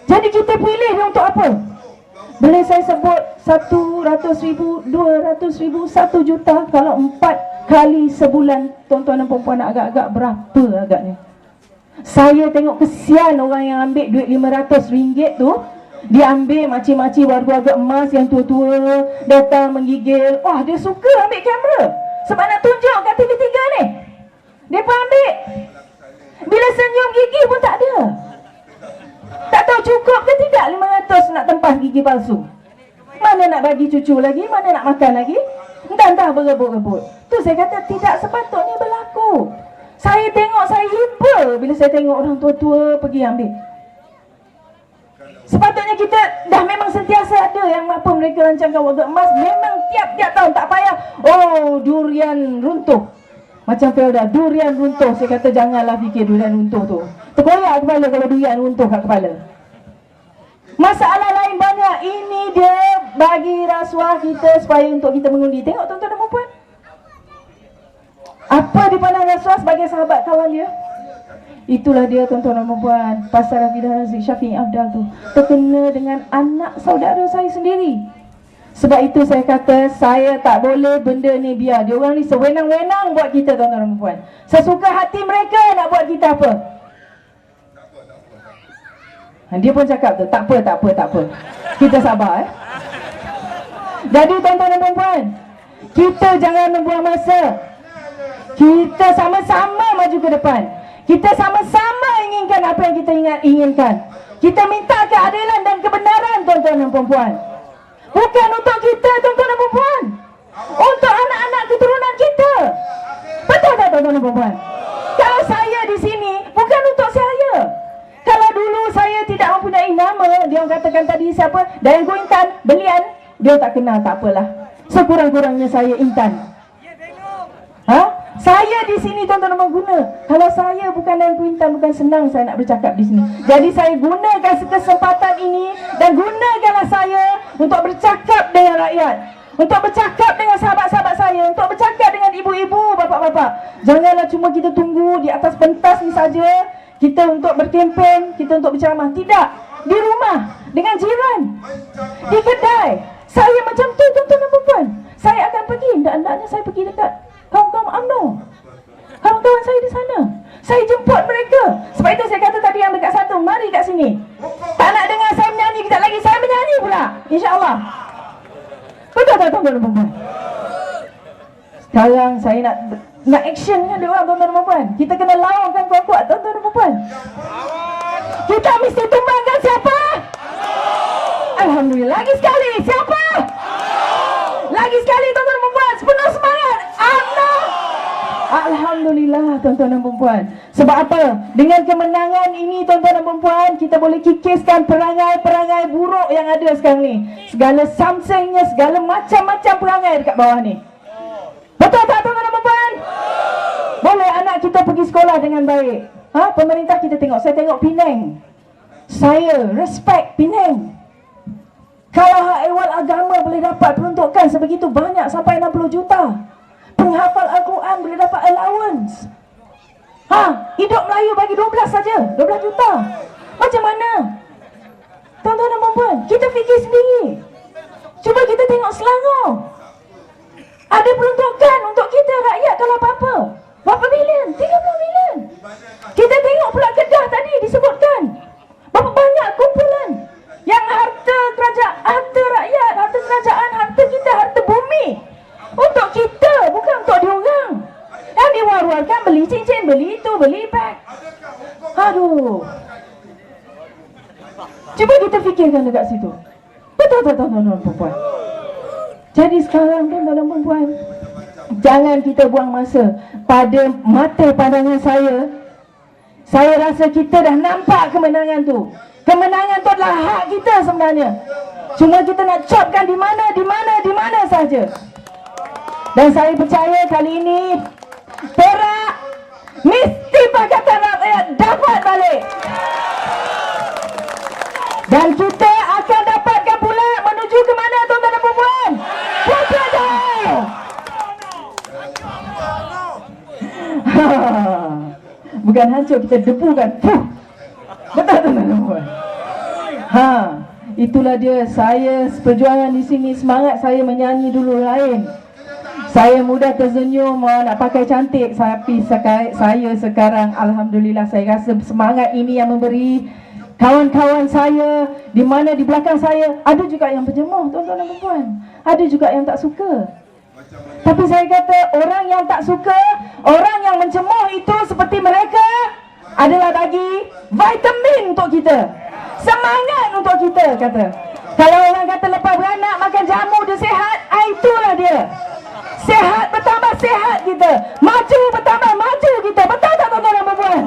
Jadi kita pilih dia untuk apa? Boleh saya sebut 100,000, 200,000, 1 juta. Kalau 4 kali sebulan, tuan-tuan dan perempuan, agak-agak berapa agaknya? Saya tengok kesian orang yang ambil duit RM500 tu. Dia ambil makcik-makcik warga-warga emas yang tua-tua datang menggigil. Wah, dia suka ambil kamera sebab nak tunjuk kat TV3 ni. Dia pun ambil. Bila senyum gigi pun tak ada. Tak tahu cukup ke tidak 500 nak tempah gigi palsu. Mana nak bagi cucu lagi, mana nak makan lagi. Entah-entah berebut-rebut. Tu saya kata tidak sepatutnya berlaku. Saya tengok, saya hiba bila saya tengok orang tua-tua pergi ambil. Sepatutnya kita dah memang sentiasa ada yang apa mereka rancangkan warga emas. Memang tiap-tiap tahun, tak payah. Oh, durian runtuh. Macam Felda, durian runtuh. Saya kata janganlah fikir durian runtuh tu. Terkoyak kepala kalau durian runtuh kat kepala. Masalah lain banyak. Ini dia bagi rasuah kita supaya untuk kita mengundi. Tengok tuan-tuan dan puan. Apa dipandang rasuah sebagai sahabat kawan dia? Itulah dia tuan-tuan dan puan. Pasal Rafidah Razik Syafi'i Afdal tu terkena dengan anak saudara saya sendiri. Sebab itu saya kata saya tak boleh benda ni biar dia orang ni sewenang-wenang buat kita tuan-tuan dan puan. Sesuka hati mereka nak buat kita apa. Dia pun cakap tu, tak apa. Kita sabar Jadi tuan-tuan dan puan, kita jangan membuang masa. Kita sama-sama maju ke depan. Kita sama-sama inginkan apa yang kita inginkan. Kita minta keadilan dan kebenaran tuan-tuan dan puan. Bukan untuk kita tuan-tuan dan puan. Untuk anak-anak keturunan kita. Betul tak tuan-tuan dan puan? Kalau saya di sini bukan untuk saya. Kalau dulu saya tidak mempunyai nama, dia katakan tadi siapa? Dayango Intan, Belian, dia tak kenal, tak apalah. Sekurang-kurangnya saya Intan. Saya di sini tuan-tuan dan guna. Kalau saya bukan Dayango Intan, bukan senang saya nak bercakap di sini. Jadi saya gunakan kesempatan ini dan gunakanlah saya untuk bercakap dengan rakyat, untuk bercakap dengan sahabat-sahabat saya, untuk bercakap dengan ibu-ibu, bapa-bapa. Janganlah cuma kita tunggu di atas pentas ni saja. Kita untuk berkempen, kita untuk berceramah. Tidak. Di rumah, dengan jiran, di kedai. Saya macam tu tuan-tuan dan puan. Saya akan pergi, hendaknya saya pergi dekat kawan-kawan UMNO, kawan-kawan saya di sana. Saya jemput mereka. Sebab itu saya kata tadi yang dekat satu, mari kat sini. Tak nak dengar saya menyanyi, kejap lagi saya menyanyi pula, insya-Allah. Betul tak tuan-tuan dan puan? Sekarang saya nak action dengan dia orang tuan-tuan dan puan. Kita kena lawankan kuat-kuat tuan-tuan dan puan. Kita mesti tumbangkan siapa? Alhamdulillah. Lagi sekali, siapa? Lagi sekali tuan-tuan dan puan, sepenuh semangat. Alhamdulillah tuan-tuan dan puan. Sebab apa? Dengan kemenangan ini tuan-tuan dan puan, kita boleh kikiskan perangai-perangai buruk yang ada sekarang ni. Segala samsengnya, segala macam-macam perangai dekat bawah ni. Betul tak tuan-tuan dan puan? Boleh anak kita pergi sekolah dengan baik. Pemerintah kita tengok. Saya tengok Penang. Saya respect Penang. Kalau hak ehwal agama boleh dapat peruntukan sebegitu banyak sampai 60 juta. Penghafal Al-Quran boleh dapat allowance. Hidup Melayu bagi 12 saja, 12 juta. Macam mana? Tuan-tuan dan puan, kita fikir sendiri. Cuba kita tengok Selangor. Ada peruntukan untuk kita rakyat kalau apa-apa. Berapa bilion? 30 bilion. Kita tengok pula Kedah tadi disebutkan. Berapa banyak kumpulan yang harta kerajaan, harta rakyat, harta kerajaan, harta kita, harta bumi. Untuk kita, bukan untuk diorang. Yang diwar-warkan beli cincin, beli itu, beli beg. Aduh. Cuba kita fikirkan dekat situ. Betul tak tuan-tuan dan puan? Jadi sekarang tuan-tuan dan puan, jangan kita buang masa. Pada mata pandangan saya rasa kita dah nampak kemenangan tu. Kemenangan tu adalah hak kita sebenarnya. Cuma kita nak copkan di mana saja. Dan saya percaya kali ini Perak mesti Pakatan Rakyat dapat balik. Dan kita akan dapatkan pula menuju ke mana tuan-tuan dan puan? Putrajaya. Bukan hancur, kita debukan. Betul tuan-tuan dan puan. Itulah dia, saya perjuangan di sini, semangat saya menyanyi dulu lain. Saya mudah tersenyum, nak pakai cantik, tapi saya sekarang alhamdulillah saya rasa semangat ini yang memberi kawan-kawan saya di mana di belakang saya ada juga yang berjemuh, tuan-tuan dan puan. Ada juga yang tak suka. Tapi saya kata orang yang tak suka, orang yang mencemuh itu seperti mereka adalah bagi vitamin untuk kita, semangat untuk kita kata. Kalau orang kata lepas beranak makan jamu dia sihat, itulah dia. Sihat bertambah sihat kita, maju bertambah maju kita. Betul tak tuan-tuan dan puan?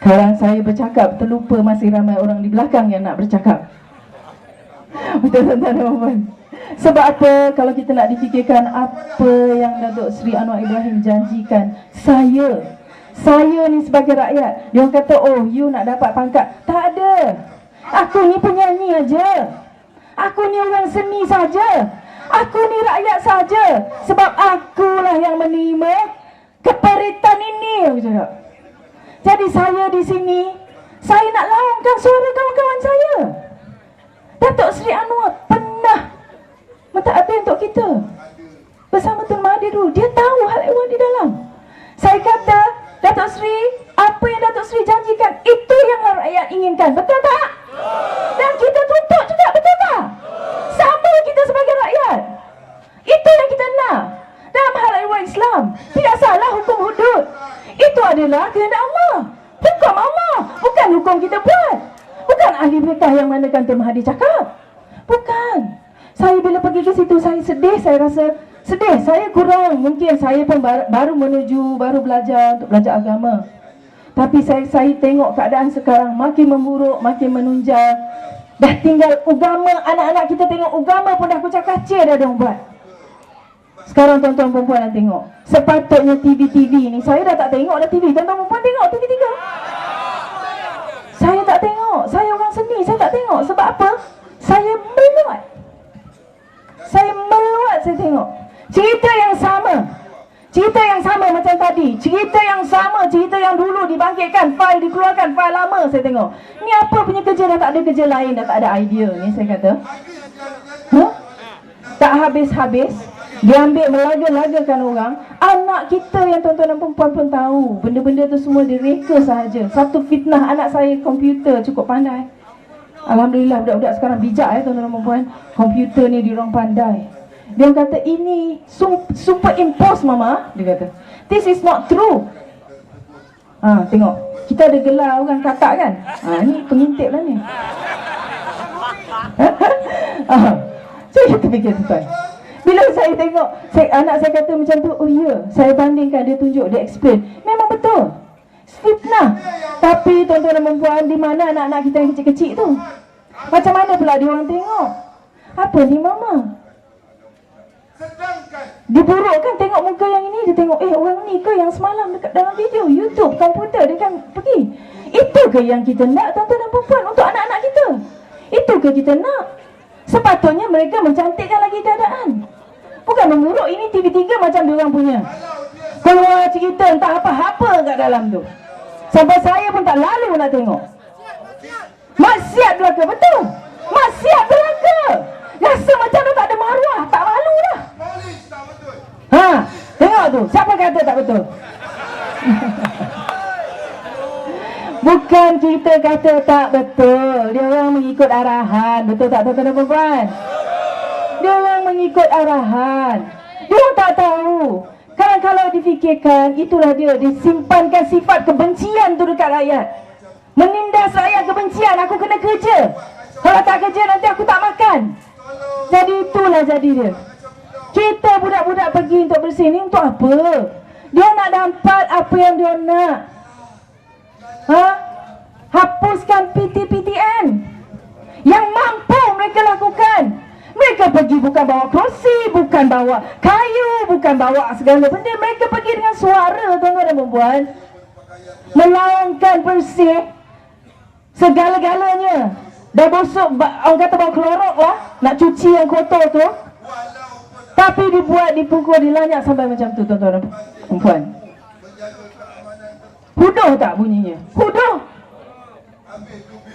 Kalau saya bercakap terlupa masih ramai orang di belakang yang nak bercakap. Betul tuan-tuan dan puan? Sebab apa? Kalau kita nak difikirkan apa yang Datuk Seri Anwar Ibrahim janjikan, saya ni sebagai rakyat, dia orang kata, oh you nak dapat pangkat. Tak ada. Aku ni penyanyi aja. Aku ni orang seni saja. Aku ni rakyat saja. Sebab akulah yang menerima keperitan ini, aku cakap. Jadi saya di sini, saya nak laungkan suara kawan-kawan saya. Datuk Seri Anwar pernah mentakbir untuk kita bersama Tun Mahathir dulu. Dia tahu hal ehwal di dalam. Saya kata, Datuk Seri, apa yang Datuk Seri janjikan, itu yang rakyat inginkan. Betul tak? Dan kita tuntut juga, betul tak? Sama kita sebagai rakyat. Itu yang kita nak. Dalam hal ehwal Islam, tidak salah hukum hudud. Itu adalah kehendak Allah. Hukum Allah. Bukan hukum kita buat. Bukan ahli fiqh yang manakan Tun Mahathir cakap. Bukan. Saya bila pergi ke situ, saya sedih. Saya rasa sedih. Saya kurang. Mungkin saya pun baru belajar untuk belajar agama. Tapi saya tengok keadaan sekarang makin memburuk, makin menunjang. Dah tinggal agama, anak-anak kita tengok agama pun dah kucak kacir dah diorang buat. Sekarang tuan-tuan perempuan dah tengok. Sepatutnya TV ni, saya dah tak tengok dah TV. Tuan-tuan perempuan tengok TV3? Saya tak tengok. Saya orang seni, saya tak tengok. Sebab apa? Saya meluat. Saya tengok cerita yang sama macam tadi, cerita yang sama, cerita yang dulu dibangkitkan, fail dikeluarkan, fail lama. Saya tengok ni apa punya kerja, dah tak ada kerja lain, dah tak ada idea ni. Saya kata tak habis-habis dia ambil melaga-lagakan orang. Anak kita yang tuan-tuan dan perempuan pun tahu benda-benda tu semua direka sahaja. Satu fitnah, anak saya komputer cukup pandai. Alhamdulillah budak-budak sekarang bijak tuan-tuan dan perempuan. Komputer ni diorang pandai. Dia kata ini superimpose mama. Dia kata this is not true. Tengok kita ada gelar orang kakak kan. Ni pengintip lah ni. Saya terfikir tuan. Bila saya tengok anak saya kata macam tu, oh ya, saya bandingkan, dia tunjuk, dia explain. Memang betul fitnah. Tapi tuan-tuan dan perempuan, di mana anak-anak kita yang kecil-kecil tu? Macam mana pula dia orang tengok? Apa ni mama? Diburukkan tengok muka yang ini. Dia tengok, orang ni ke yang semalam dekat dalam video YouTube, komputer dia kan pergi. Itu ke yang kita nak tuan-tuan dan perempuan untuk anak-anak kita? Itu ke kita nak? Sepatutnya mereka mencantikkan lagi keadaan, bukan memburuk. Ini TV3 macam diorang punya, keluar cerita entah apa-apa kat dalam tu, sampai saya pun tak lalu nak tengok. Maksiat belaka, betul. Maksiat belaka. Rasa macam tu tak ada maruah, tak malu dah. Tengok tu, siapa kata tak betul? Bukan kita kata tak betul. Dia orang mengikut arahan. Betul tak tuan-tuan dan perempuan? Dia orang mengikut arahan. Dia orang tak tahu. Kalau difikirkan, itulah dia. Disimpankan sifat kebencian tu dekat rakyat. Menindas rakyat kebencian. Aku kena kerja. Kalau tak kerja nanti aku tak makan. Jadi itulah jadi dia. Kita budak-budak pergi untuk bersih ni untuk apa? Dia nak dapat apa yang dia nak. Hapuskan PTPTN yang mampu mereka lakukan. Mereka pergi bukan bawa kerusi, bukan bawa kayu, bukan bawa segala benda. Mereka pergi dengan suara tuan-tuan dan perempuan, melaungkan bersih segala-galanya. Dah busuk, orang kata bawa klorok lah, nak cuci yang kotor tu. Tapi dibuat, dipukul, dilanyak sampai macam tu tuan-tuan dan perempuan. Hudoh tak bunyinya? Hudoh.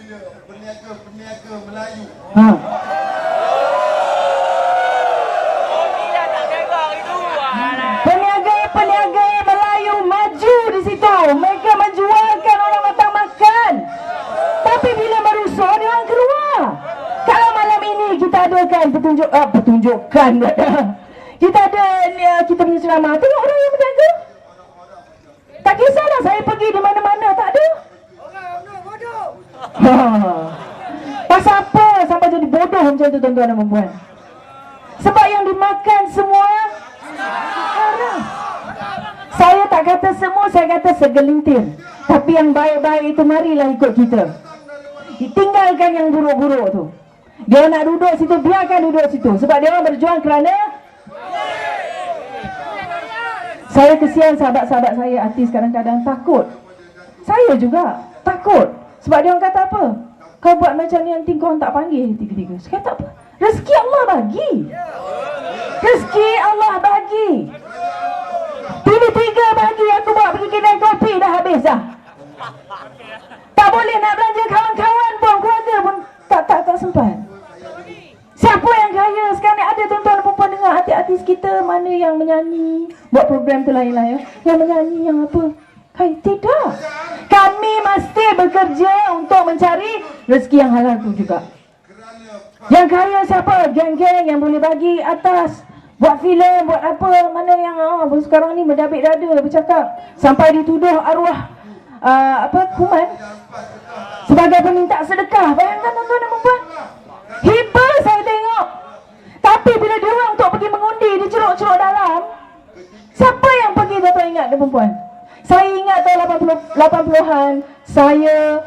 Peniaga Melayu. Ha. Peniaga Melayu maju di situ. Mereka menjualkan orang datang makan. Tapi bila merusuh, dia orang keluar. Kalau malam ini kita adakan pertunjukan. Kita ada kita punya ceramah. Tengok orang yang berjaga. Tak kisahlah saya pergi di mana-mana, tak ada. Pasal apa sampai jadi bodoh macam tu tuan-tuan dan puan? Sebab yang dimakan semua haram. Saya tak kata semua, saya kata segelintir. Tapi yang baik-baik itu marilah ikut kita. Ditinggalkan yang buruk-buruk tu. Dia nak duduk situ, biarkan duduk situ. Sebab dia orang berjuang kerana saya kesian sahabat-sahabat saya artis kadang-kadang takut. Saya juga takut. Sebab dia orang kata apa? Kau buat macam ni nanti kau tak panggil tiga-tiga. Saya kata apa? Rezeki Allah bagi. Rezeki Allah bagi. Tiga-tiga bagi aku bawa pergi kedai kopi dah habis dah. Tak boleh nak belanja kawan-kawan pun, keluarga pun tak sempat. Siapa yang kaya sekarang ni? Ada tuan-tuan dan puan dengar artis kita mana yang menyanyi, buat program tu lain lah ya. Yang menyanyi yang apa? Tidak. Kami mesti bekerja untuk mencari rezeki yang halal tu juga. Yang kaya siapa? Geng-geng yang boleh bagi atas, buat filem, buat apa, mana yang sekarang ni berdabik dada bercakap sampai dituduh arwah kuman sebagai peminta sedekah. Bayangkan tuan-tuan dan puan. Hibah saya tengok. Tapi bila dia orang untuk pergi mengundi di ceruk-ceruk dalam, siapa yang pergi tuan-tuan ingat dan puan? Saya ingat tahun 80-an saya